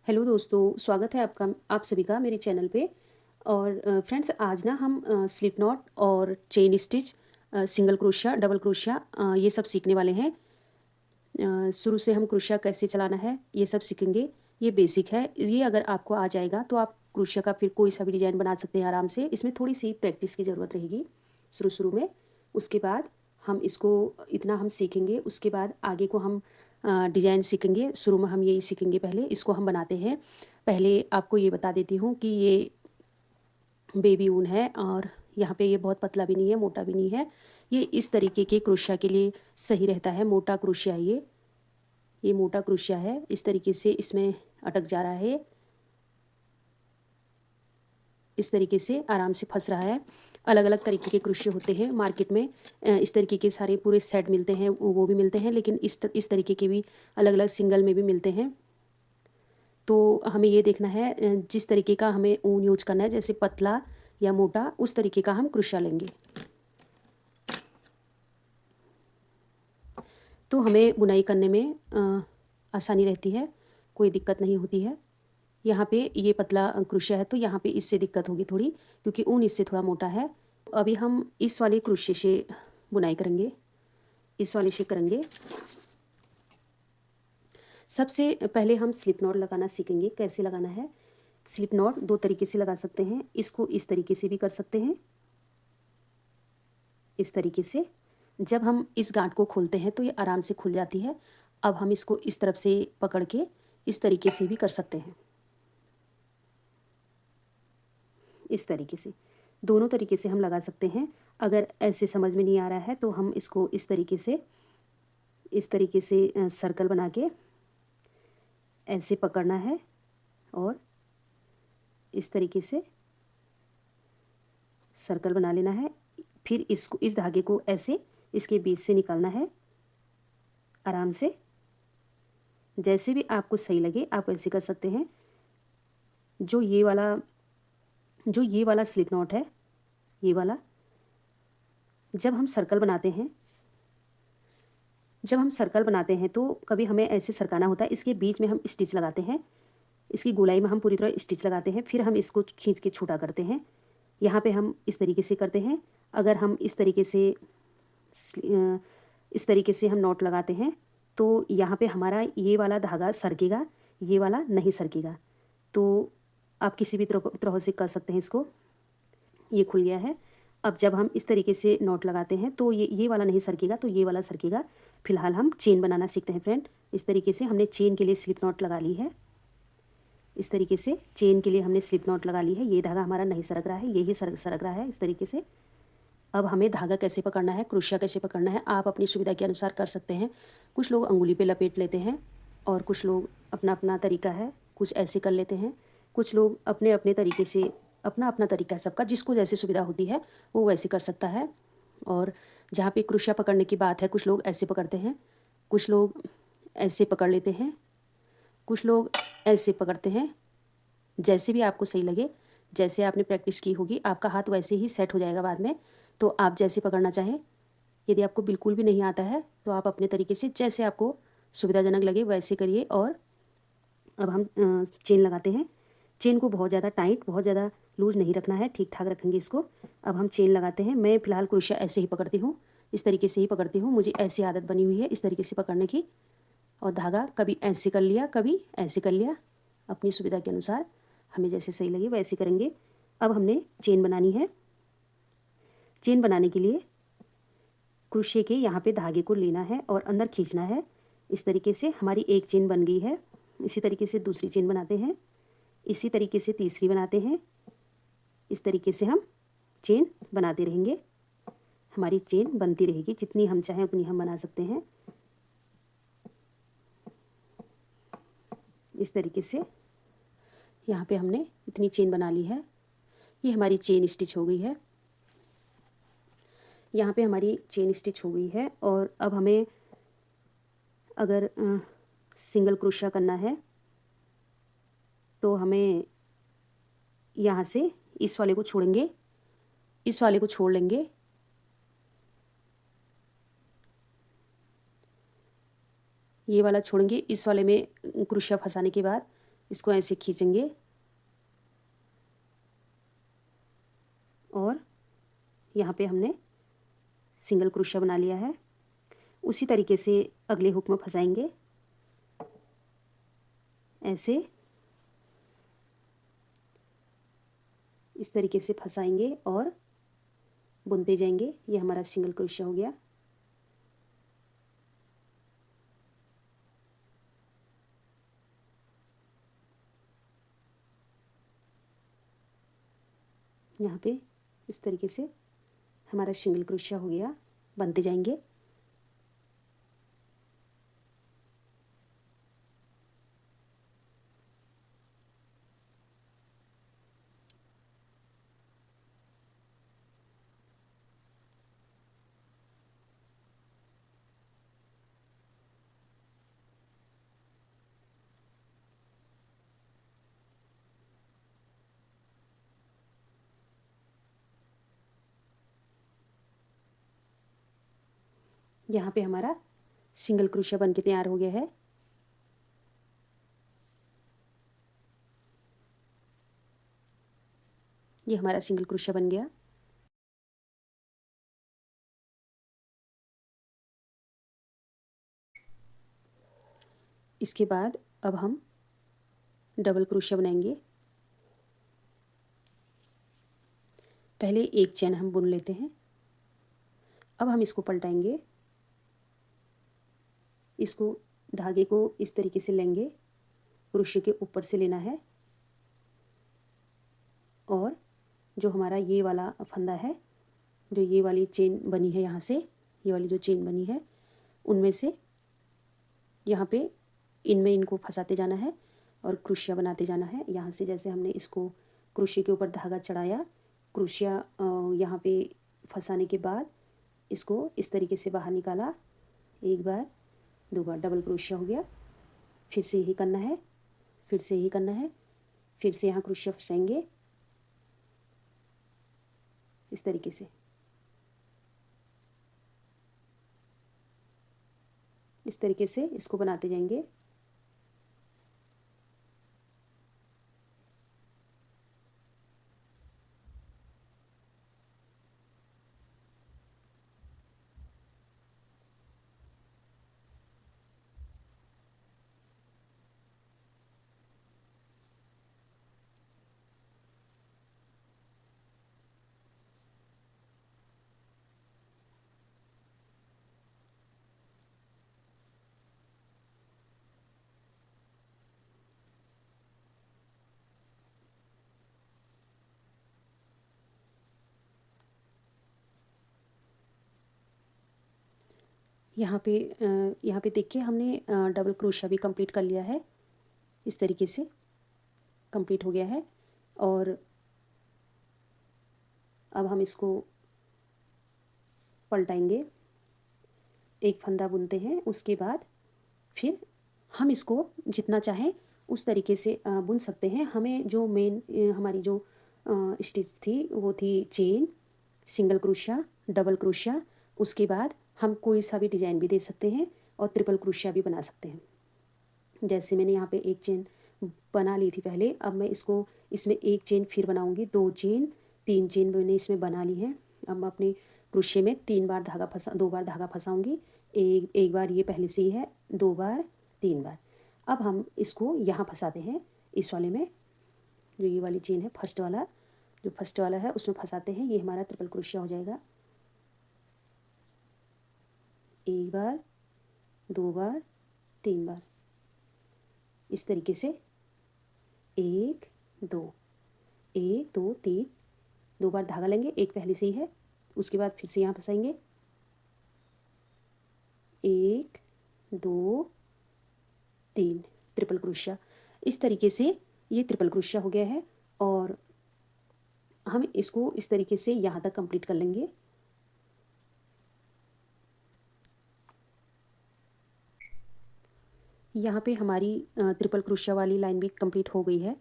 Hello दोस्तों, स्वागत है आपका आप सभी का मेरे चैनल पे। और फ्रेंड्स, आज ना हम स्लिप नॉट और chain stitch, single crochet, double crochet, ये सब सीखने वाले हैं। शुरू से हम क्रोशिया कैसे चलाना है ये सब सीखेंगे। ये बेसिक है। ये अगर आपको आ जाएगा तो आप क्रोशिया का फिर कोई सा भी डिज़ाइन बना सकते हैं आराम से। इसमें थोड़ी सी प्रैक्टिस की ज़रूरत रहेगी शुरू शुरू में। उसके बाद हम इसको इतना हम सीखेंगे, उसके बाद आगे को हम डिज़ाइन सीखेंगे। शुरू में हम यही सीखेंगे, पहले इसको हम बनाते हैं। पहले आपको ये बता देती हूँ कि ये बेबी ऊन है और यहाँ पे ये बहुत पतला भी नहीं है, मोटा भी नहीं है। ये इस तरीके के क्रोशिया के लिए सही रहता है। मोटा क्रोशिया, ये मोटा क्रोशिया है। इस तरीके से इसमें अटक जा रहा है, इस तरीके से आराम से फंस रहा है। अलग अलग तरीके के क्रोशिया होते हैं मार्केट में। इस तरीके के सारे पूरे सेट मिलते हैं, वो भी मिलते हैं, लेकिन इस तरीके के भी अलग अलग सिंगल में भी मिलते हैं। तो हमें ये देखना है जिस तरीके का हमें ऊन यूज करना है, जैसे पतला या मोटा, उस तरीके का हम क्रोशिया लेंगे तो हमें बुनाई करने में आसानी रहती है, कोई दिक्कत नहीं होती है। यहाँ पे ये पतला क्रोशिया है तो यहाँ पे इससे दिक्कत होगी थोड़ी, क्योंकि ऊन इससे थोड़ा मोटा है। अभी हम इस वाले क्रोशिया से बुनाई करेंगे, इस वाले से करेंगे। सबसे पहले हम स्लिप नॉट लगाना सीखेंगे, कैसे लगाना है। स्लिप नॉट दो तरीके से लगा सकते हैं। इसको इस तरीके से भी कर सकते हैं, इस तरीके से। जब हम इस गांठ को खोलते हैं तो ये आराम से खुल जाती है। अब हम इसको इस तरफ से पकड़ के इस तरीके से भी कर सकते हैं, इस तरीके से। दोनों तरीके से हम लगा सकते हैं। अगर ऐसे समझ में नहीं आ रहा है तो हम इसको इस तरीके से, इस तरीके से सर्कल बना के ऐसे पकड़ना है और इस तरीके से सर्कल बना लेना है। फिर इसको, इस धागे को ऐसे इसके बीच से निकालना है आराम से। जैसे भी आपको सही लगे आप ऐसे कर सकते हैं। जो ये वाला स्लिप नॉट है, ये वाला, जब हम सर्कल बनाते हैं, जब हम सर्कल बनाते हैं तो कभी हमें ऐसे सरकाना होता है। इसके बीच में हम स्टिच लगाते हैं, इसकी गोलाई में हम पूरी तरह स्टिच लगाते हैं, फिर हम इसको खींच के छोटा करते हैं। यहाँ पे हम इस तरीके से करते हैं। अगर हम इस तरीके से हम नॉट लगाते हैं तो यहाँ पे हमारा ये वाला धागा सरकेगा, ये वाला नहीं सरकेगा। तो आप किसी भी तरह से कर सकते हैं इसको। ये खुल गया है। अब जब हम इस तरीके से नॉट लगाते हैं तो ये वाला नहीं सरकेगा, तो ये वाला सरकेगा। फिलहाल हम चेन बनाना सीखते हैं फ्रेंड। इस तरीके से हमने चेन के लिए स्लिप नॉट लगा ली है। इस तरीके से चेन के लिए हमने स्लिप नॉट लगा ली है। ये धागा हमारा नहीं सरक रहा है, यही सरक रहा है इस तरीके से। अब हमें धागा कैसे पकड़ना है, क्रोशिया कैसे पकड़ना है, आप अपनी सुविधा के अनुसार कर सकते हैं। कुछ लोग अंगुली पे लपेट लेते हैं और कुछ लोग अपना अपना तरीका है, कुछ ऐसे कर लेते हैं। कुछ लोग अपने अपने तरीके से, अपना अपना तरीका है सबका, जिसको जैसे सुविधा होती है वो वैसे कर सकता है। और जहाँ पे क्रोशिया पकड़ने की बात है, कुछ लोग ऐसे पकड़ते हैं, कुछ लोग ऐसे पकड़ लेते हैं, कुछ लोग ऐसे पकड़ते हैं। जैसे भी आपको सही लगे, जैसे आपने प्रैक्टिस की होगी, आपका हाथ वैसे ही सेट हो जाएगा बाद में। तो आप जैसे पकड़ना चाहें, यदि आपको बिल्कुल भी नहीं आता है तो आप अपने तरीके से जैसे आपको सुविधाजनक लगे वैसे करिए। और अब हम चेन लगाते हैं। चेन को बहुत ज़्यादा टाइट, बहुत ज़्यादा लूज नहीं रखना है, ठीक ठाक रखेंगे इसको। अब हम चेन लगाते हैं। मैं फ़िलहाल क्रोशिया ऐसे ही पकड़ती हूँ, इस तरीके से ही पकड़ती हूँ। मुझे ऐसी आदत बनी हुई है इस तरीके से पकड़ने की। और धागा कभी ऐसे कर लिया, कभी ऐसे कर लिया, अपनी सुविधा के अनुसार हमें जैसे सही लगे वैसे करेंगे। अब हमने चेन बनानी है। चेन बनाने के लिए क्रोशिया के यहाँ पे धागे को लेना है और अंदर खींचना है। इस तरीके से हमारी एक चेन बन गई है। इसी तरीके से दूसरी चेन बनाते हैं, इसी तरीके से तीसरी बनाते हैं। इस तरीके से हम चेन बनाते रहेंगे। हमारी चेन बनती रहेगी, जितनी हम चाहें उतनी हम बना सकते हैं। इस तरीके से यहाँ पे हमने इतनी चेन बना ली है। ये हमारी चेन स्टिच हो गई है। यहाँ पे हमारी चेन स्टिच हो गई है। और अब हमें अगर सिंगल क्रोशिया करना है तो हमें यहाँ से इस वाले को छोड़ेंगे, इस वाले को छोड़ लेंगे। ये वाला छोड़ेंगे, इस वाले में क्रोशिया फंसाने के बाद इसको ऐसे खींचेंगे और यहाँ पे हमने सिंगल क्रोशिया बना लिया है। उसी तरीके से अगले हुक में फंसाएंगे, ऐसे इस तरीके से फंसाएंगे और बुनते जाएंगे। ये हमारा सिंगल क्रोशिया हो गया। यहाँ पे इस तरीके से हमारा सिंगल क्रोशिया हो गया, बनते जाएंगे। यहाँ पे हमारा सिंगल क्रोशिया बन के तैयार हो गया है। ये हमारा सिंगल क्रोशिया बन गया। इसके बाद अब हम डबल क्रोशिया बनाएंगे। पहले एक चेन हम बुन लेते हैं। अब हम इसको पलटाएंगे, इसको धागे को इस तरीके से लेंगे, क्रोशिया के ऊपर से लेना है और जो हमारा ये वाला फंदा है, जो ये वाली चेन बनी है यहाँ से, ये वाली जो चेन बनी है उनमें से यहाँ पे इनमें इनको फंसाते जाना है और क्रोशिया बनाते जाना है। यहाँ से जैसे हमने इसको क्रोशिया के ऊपर धागा चढ़ाया, क्रोशिया यहाँ पे फंसाने के बाद इसको इस तरीके से बाहर निकाला, एक बार दो बार डबल क्रोशिया हो गया। फिर से यही करना है, फिर से यही करना है, फिर से यहाँ क्रोशिया फंसाएंगे इस तरीके से, इस तरीके से इसको बनाते जाएंगे। यहाँ पे देखिए हमने डबल क्रोशिया भी कंप्लीट कर लिया है। इस तरीके से कंप्लीट हो गया है और अब हम इसको पलटाएंगे, एक फंदा बुनते हैं, उसके बाद फिर हम इसको जितना चाहें उस तरीके से बुन सकते हैं। हमें जो मेन हमारी जो स्टिच थी वो थी chain, single crochet, double crochet. उसके बाद हम कोई सा भी डिज़ाइन भी दे सकते हैं और ट्रिपल क्रोशिया भी बना सकते हैं। जैसे मैंने यहाँ पे एक चेन बना ली थी पहले, अब मैं इसको इसमें एक चेन फिर बनाऊँगी, दो चेन, तीन चेन मैंने इसमें बना ली है। अब मैं अपने क्रोशिया में दो बार धागा फंसाऊँगी। एक बार ये पहले से ही है, दो बार, तीन बार। अब हम इसको यहाँ फंसाते हैं, इस वाले में, जो ये वाली चेन है फर्स्ट वाला, जो फर्स्ट वाला है उसमें फंसाते हैं। ये हमारा ट्रिपल क्रोशिया हो जाएगा। एक बार, दो बार, तीन बार, इस तरीके से, एक दो, एक दो तीन, दो बार धागा लेंगे, एक पहले से ही है, उसके बाद फिर से यहाँ फंसाएंगे, एक दो तीन, ट्रिपल क्रोशिया। इस तरीके से ये ट्रिपल क्रोशिया हो गया है और हम इसको इस तरीके से यहाँ तक कंप्लीट कर लेंगे। यहाँ पे हमारी ट्रिपल क्रोशिया वाली लाइन भी कंप्लीट हो गई है।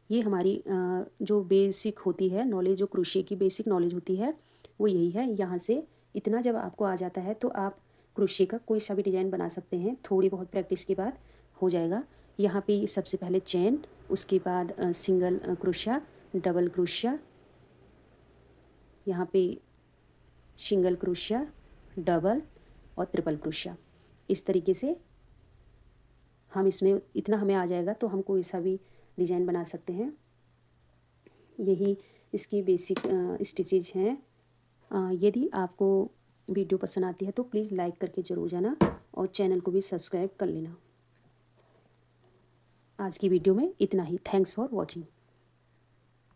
ये हमारी जो बेसिक होती है नॉलेज, जो क्रोशिया की बेसिक नॉलेज होती है वो यही है। यहाँ से इतना जब आपको आ जाता है तो आप क्रोशिया का कोई सा भी डिज़ाइन बना सकते हैं, थोड़ी बहुत प्रैक्टिस के बाद हो जाएगा। यहाँ पे सबसे पहले चेन, उसके बाद सिंगल क्रोशिया, डबल क्रोशिया, यहाँ पे सिंगल क्रोशिया, डबल और ट्रिपल क्रोशिया। इस तरीके से हम इसमें इतना हमें आ जाएगा तो हम कोई सा भी डिज़ाइन बना सकते हैं। यही इसकी बेसिक स्टिचेज हैं। यदि आपको वीडियो पसंद आती है तो प्लीज़ लाइक करके ज़रूर जाना और चैनल को भी सब्सक्राइब कर लेना। आज की वीडियो में इतना ही। Thanks for watching.